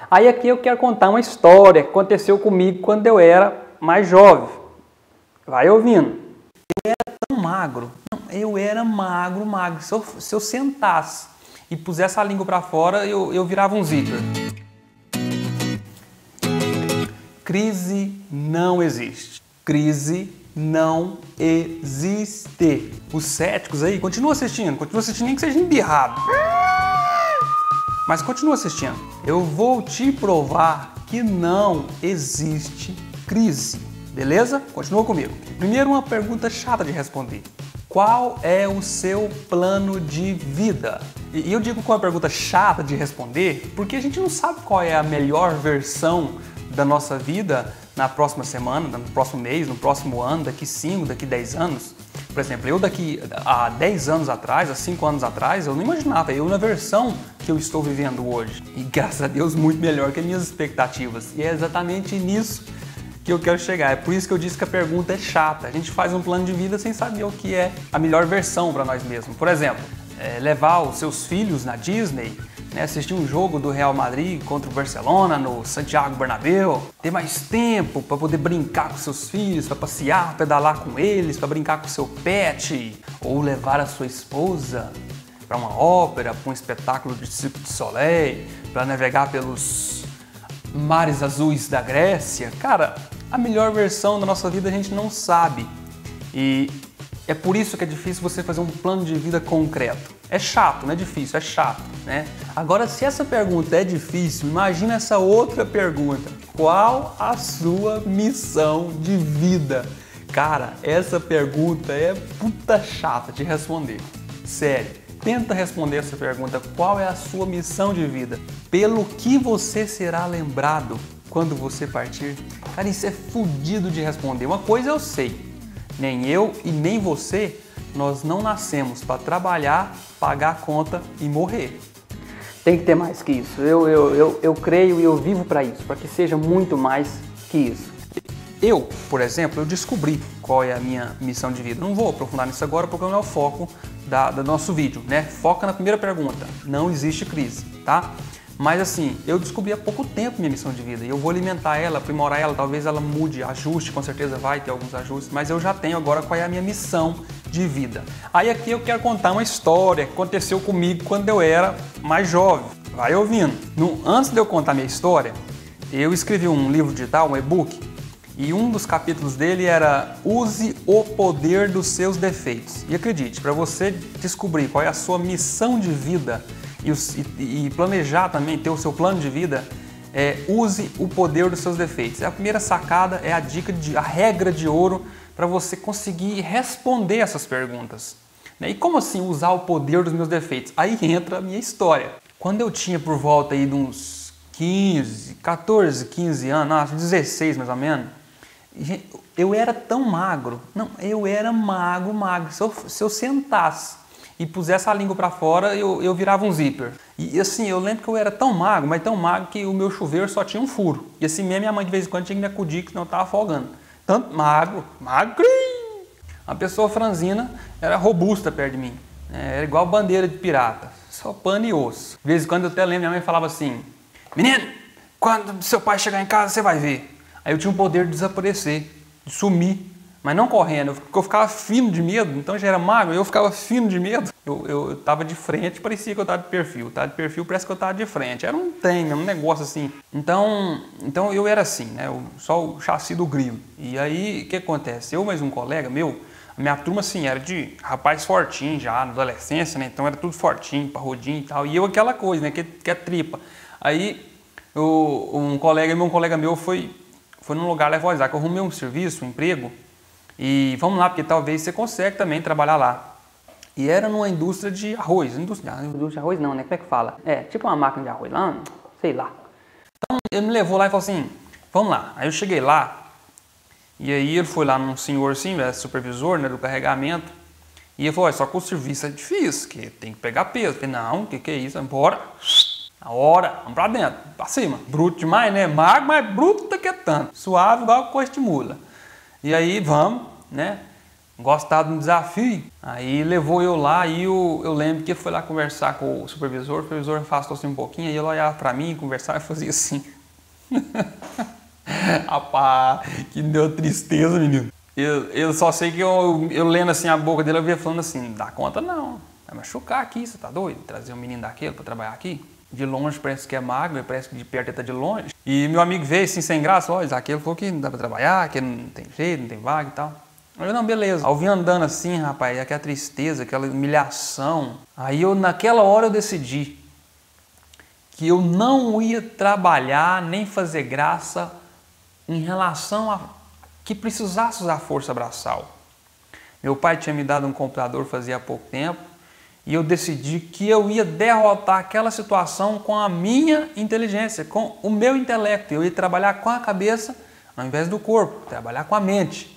Aí aqui eu quero contar uma história que aconteceu comigo quando eu era mais jovem. Vai ouvindo. Eu era tão magro, eu era magro. Se eu sentasse e pusesse a língua para fora, eu virava um zíper. Crise não existe. Crise não existe. Os céticos aí, continua assistindo nem que seja embirrado. Mas continua assistindo. Eu vou te provar que não existe crise. Beleza? Continua comigo. Primeiro, uma pergunta chata de responder. Qual é o seu plano de vida? E eu digo que é uma pergunta chata de responder porque a gente não sabe qual é a melhor versão da nossa vida na próxima semana, no próximo mês, no próximo ano, daqui 5, daqui 10 anos. Por exemplo, eu daqui a 10 anos atrás, a 5 anos atrás, eu não imaginava eu na versão que eu estou vivendo hoje. E graças a Deus, muito melhor que as minhas expectativas. E é exatamente nisso que eu quero chegar. É por isso que eu disse que a pergunta é chata. A gente faz um plano de vida sem saber o que é a melhor versão para nós mesmos. Por exemplo, levar os seus filhos na Disney, assistir um jogo do Real Madrid contra o Barcelona no Santiago Bernabéu, ter mais tempo para poder brincar com seus filhos, para passear, pedalar com eles, para brincar com o seu pet, ou levar a sua esposa para uma ópera, para um espetáculo de Cirque du Soleil, para navegar pelos mares azuis da Grécia. Cara, a melhor versão da nossa vida a gente não sabe. E é por isso que é difícil você fazer um plano de vida concreto. É chato, não é difícil, é chato, né? Agora, se essa pergunta é difícil, imagina essa outra pergunta. Qual a sua missão de vida? Cara, essa pergunta é puta chata de responder. Sério, tenta responder essa pergunta. Qual é a sua missão de vida? Pelo que você será lembrado quando você partir? Cara, isso é fodido de responder. Uma coisa eu sei, nem eu e nem você, nós não nascemos para trabalhar, pagar a conta e morrer. Tem que ter mais que isso. Eu creio e eu vivo para isso, para que seja muito mais que isso. Eu, por exemplo, eu descobri qual é a minha missão de vida. Não vou aprofundar nisso agora porque não é o foco do nosso vídeo, né? Foca na primeira pergunta. Não existe crise, tá? Mas assim, eu descobri há pouco tempo minha missão de vida e eu vou alimentar ela, aprimorar ela, talvez ela mude, ajuste, com certeza vai ter alguns ajustes, mas eu já tenho agora qual é a minha missão de vida. Aí aqui eu quero contar uma história que aconteceu comigo quando eu era mais jovem. Vai ouvindo. Antes de eu contar minha história, eu escrevi um livro digital, um e-book, e um dos capítulos dele era Use o poder dos seus defeitos. E acredite, para você descobrir qual é a sua missão de vida e planejar também, ter o seu plano de vida, use o poder dos seus defeitos. A primeira sacada é a regra de ouro para você conseguir responder essas perguntas. E como assim usar o poder dos meus defeitos? Aí entra a minha história. Quando eu tinha por volta aí de uns 14, 15 anos, 16 mais ou menos, eu era tão magro, eu era magro. Se eu sentasse e pusesse a língua para fora, eu virava um zíper. E assim, eu lembro que eu era tão magro, mas tão magro que o meu chuveiro só tinha um furo. E assim mesmo minha mãe de vez em quando tinha que me acudir, que senão eu tava afogando. Tanto magrinho. Uma pessoa franzina era robusta perto de mim. Era igual bandeira de pirata, só pano e osso. De vez em quando eu até lembro, minha mãe falava assim: menino, quando seu pai chegar em casa, você vai ver. Aí eu tinha o poder de desaparecer, de sumir. Mas não correndo, porque eu ficava fino de medo, então já era magro, eu ficava fino de medo. Eu tava de frente, parecia que eu tava de perfil. Tava de perfil, parece que eu tava de frente. Era um trem, um negócio assim. Então eu era assim, né? Só o chassi do grilo. E aí, o que acontece? Eu mais um colega meu, a minha turma assim, era de rapaz fortinho já, na adolescência, né? Então era tudo fortinho, parrudinho e tal. E eu aquela coisa, né? Que é tripa. Aí, um colega meu foi num lugar lá e falou: Isaac, eu arrumei um serviço, um emprego, e vamos lá, porque talvez você consegue também trabalhar lá. E era numa indústria de arroz. Indústria de arroz não, né? Como é que fala? Tipo uma máquina de arroz lá, sei lá. Então ele me levou lá e falou assim: vamos lá. Aí eu cheguei lá, e aí ele foi lá num senhor assim, supervisor, né, do carregamento, e ele falou: só que o serviço é difícil, que tem que pegar peso. Eu falei: não, o que é isso? Bora. Na hora, vamos pra dentro, pra cima. Bruto demais, né? Magro, mas bruto que é tanto. Suave igual coisa de mula. E aí vamos, né? gostado do desafio. Aí levou eu lá e eu lembro que ele foi lá conversar com o supervisor afastou-se um pouquinho, aí ele olhava pra mim, conversava e fazia assim. Rapaz, que deu tristeza, menino. Eu só sei que eu lendo assim a boca dele, eu via falando assim, não dá conta não, vai machucar aqui, você tá doido? Trazer um menino daquele pra trabalhar aqui? De longe parece que é magro, parece que de perto ele tá de longe. E meu amigo veio assim, sem graça, ó, aquele falou que não dá pra trabalhar, que não tem jeito, não tem vaga e tal. Eu, não, beleza. Aí eu vim andando assim, rapaz, aquela tristeza, aquela humilhação. Aí naquela hora eu decidi que eu não ia trabalhar nem fazer graça em relação a que precisasse usar força braçal. Meu pai tinha me dado um computador fazia pouco tempo e eu decidi que eu ia derrotar aquela situação com a minha inteligência, com o meu intelecto. Eu ia trabalhar com a cabeça ao invés do corpo, trabalhar com a mente.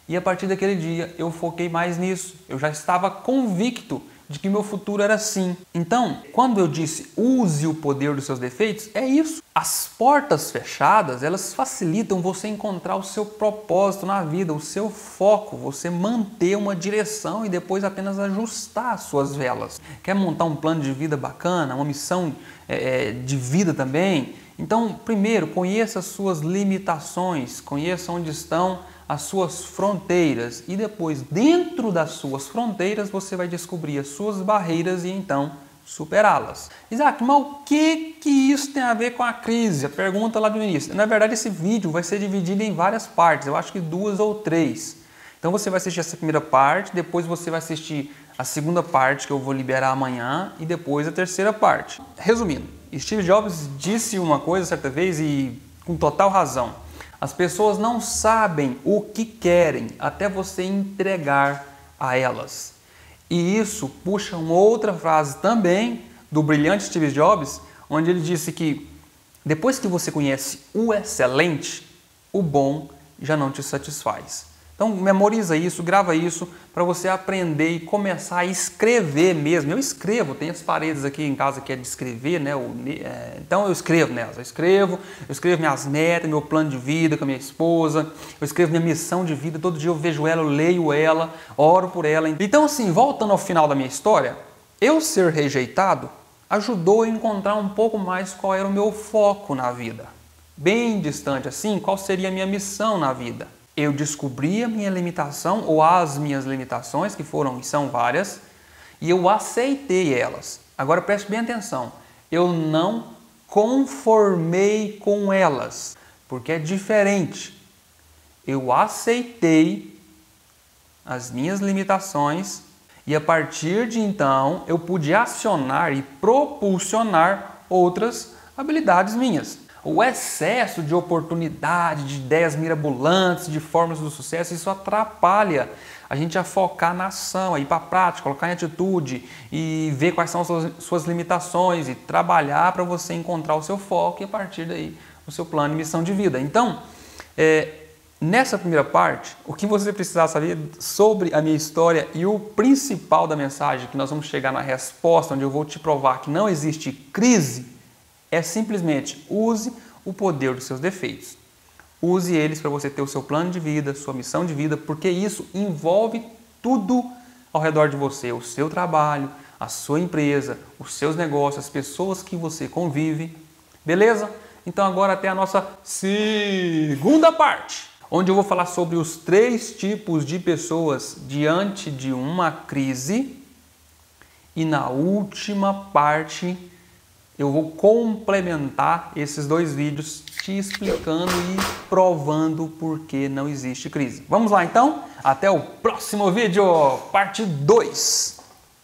E a partir daquele dia eu foquei mais nisso. Eu já estava convicto de que meu futuro era assim. Então, quando eu disse use o poder dos seus defeitos, é isso. As portas fechadas, elas facilitam você encontrar o seu propósito na vida, o seu foco, você manter uma direção e depois apenas ajustar as suas velas. Quer montar um plano de vida bacana, uma missão de vida também? Então, primeiro, conheça as suas limitações, conheça onde estão as suas fronteiras e depois, dentro das suas fronteiras, você vai descobrir as suas barreiras e então superá-las. Isaac, mas o que isso tem a ver com a crise? A pergunta lá do início. Na verdade, esse vídeo vai ser dividido em várias partes, eu acho que 2 ou 3. Então você vai assistir essa primeira parte, depois você vai assistir a segunda parte que eu vou liberar amanhã e depois a terceira parte. Resumindo, Steve Jobs disse uma coisa certa vez e com total razão. As pessoas não sabem o que querem até você entregar a elas. E isso puxa uma outra frase também do brilhante Steve Jobs, onde ele disse que depois que você conhece o excelente, o bom já não te satisfaz. Então memoriza isso, grava isso para você aprender e começar a escrever mesmo. Eu escrevo, tem as paredes aqui em casa que é de escrever, né? Então eu escrevo nelas, eu escrevo minhas metas, meu plano de vida com a minha esposa, eu escrevo minha missão de vida, todo dia eu vejo ela, eu leio ela, oro por ela. Então assim, voltando ao final da minha história, eu ser rejeitado ajudou a encontrar um pouco mais qual era o meu foco na vida. Bem distante assim, qual seria a minha missão na vida. Eu descobri a minha limitação ou as minhas limitações, que foram e são várias, e eu aceitei elas. Agora preste bem atenção, eu não conformei com elas, porque é diferente. Eu aceitei as minhas limitações e a partir de então eu pude acionar e propulsionar outras habilidades minhas. O excesso de oportunidade, de ideias mirabolantes, de fórmulas do sucesso, isso atrapalha a gente a focar na ação, a ir para a prática, colocar em atitude e ver quais são as suas limitações e trabalhar para você encontrar o seu foco e a partir daí o seu plano e missão de vida. Então, nessa primeira parte, o que você precisa saber sobre a minha história e o principal da mensagem, que nós vamos chegar na resposta, onde eu vou te provar que não existe crise, é simplesmente use o poder dos seus defeitos. Use eles para você ter o seu plano de vida, sua missão de vida, porque isso envolve tudo ao redor de você, o seu trabalho, a sua empresa, os seus negócios, as pessoas que você convive. Beleza? Então agora até a nossa segunda parte, onde eu vou falar sobre os 3 tipos de pessoas diante de uma crise e na última parte eu vou complementar esses 2 vídeos te explicando e provando por que não existe crise. Vamos lá então? Até o próximo vídeo, parte 2!